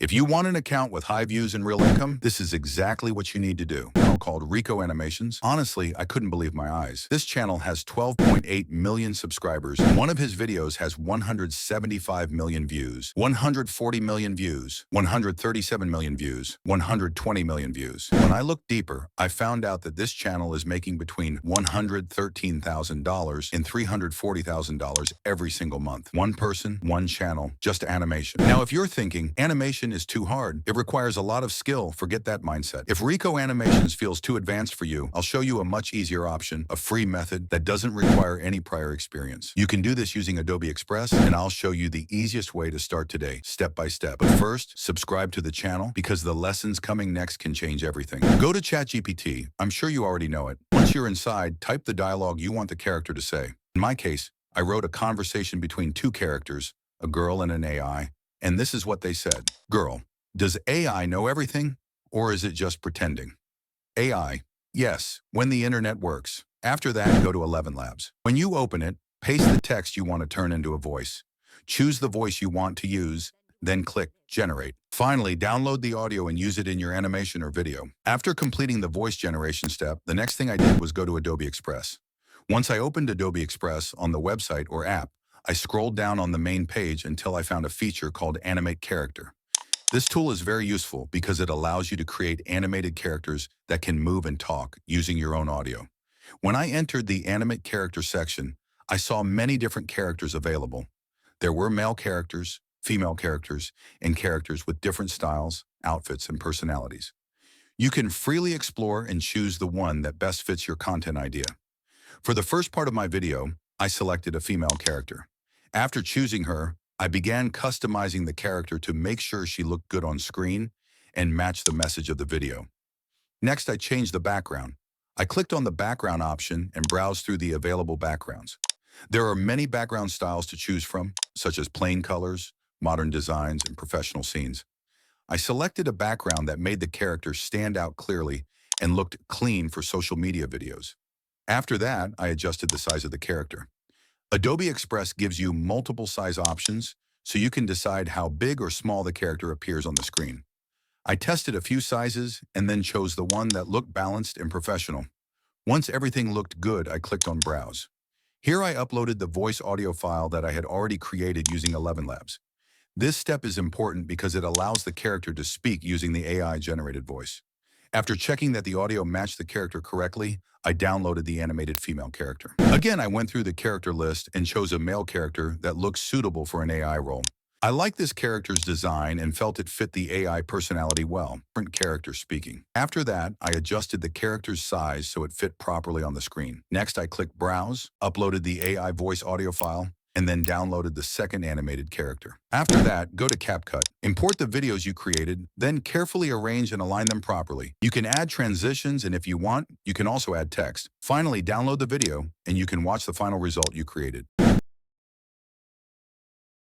If you want an account with high views and real income, this is exactly what you need to do. Called Rico Animations. Honestly, I couldn't believe my eyes. This channel has 12.8 million subscribers. One of his videos has 175 million views, 140 million views, 137 million views, 120 million views. When I looked deeper, I found out that this channel is making between $113,000 and $340,000 every single month. One person, one channel, just animation. Now, if you're thinking animation is too hard, it requires a lot of skill, forget that mindset. If Rico Animations feels too advanced for you, I'll show you a much easier option, a free method that doesn't require any prior experience. You can do this using Adobe Express, and I'll show you the easiest way to start today, step by step. But first, subscribe to the channel because the lessons coming next can change everything. Go to ChatGPT. I'm sure you already know it. Once you're inside, type the dialogue you want the character to say. In my case, I wrote a conversation between two characters, a girl and an AI, and this is what they said. Girl, does AI know everything, or is it just pretending? AI, yes, when the internet works. After that, go to 11 Labs. When you open it, paste the text you want to turn into a voice. Choose the voice you want to use, then click Generate. Finally, download the audio and use it in your animation or video. After completing the voice generation step, the next thing I did was go to Adobe Express. Once I opened Adobe Express on the website or app, I scrolled down on the main page until I found a feature called Animate Character. This tool is very useful because it allows you to create animated characters that can move and talk using your own audio. When I entered the Animate Character section, I saw many different characters available. There were male characters, female characters, and characters with different styles, outfits, and personalities. You can freely explore and choose the one that best fits your content idea. For the first part of my video, I selected a female character. After choosing her, I began customizing the character to make sure she looked good on screen and matched the message of the video. Next, I changed the background. I clicked on the background option and browsed through the available backgrounds. There are many background styles to choose from, such as plain colors, modern designs, and professional scenes. I selected a background that made the character stand out clearly and looked clean for social media videos. After that, I adjusted the size of the character. Adobe Express gives you multiple size options, so you can decide how big or small the character appears on the screen. I tested a few sizes and then chose the one that looked balanced and professional. Once everything looked good, I clicked on Browse. Here I uploaded the voice audio file that I had already created using 11 Labs. This step is important because it allows the character to speak using the AI-generated voice. After checking that the audio matched the character correctly, I downloaded the animated female character. Again, I went through the character list and chose a male character that looks suitable for an AI role. I liked this character's design and felt it fit the AI personality well. Different character speaking. After that, I adjusted the character's size so it fit properly on the screen. Next, I clicked Browse, uploaded the AI voice audio file, and then downloaded the second animated character. After that, go to CapCut. Import the videos you created, then carefully arrange and align them properly. You can add transitions, and if you want, you can also add text. Finally, download the video, and you can watch the final result you created.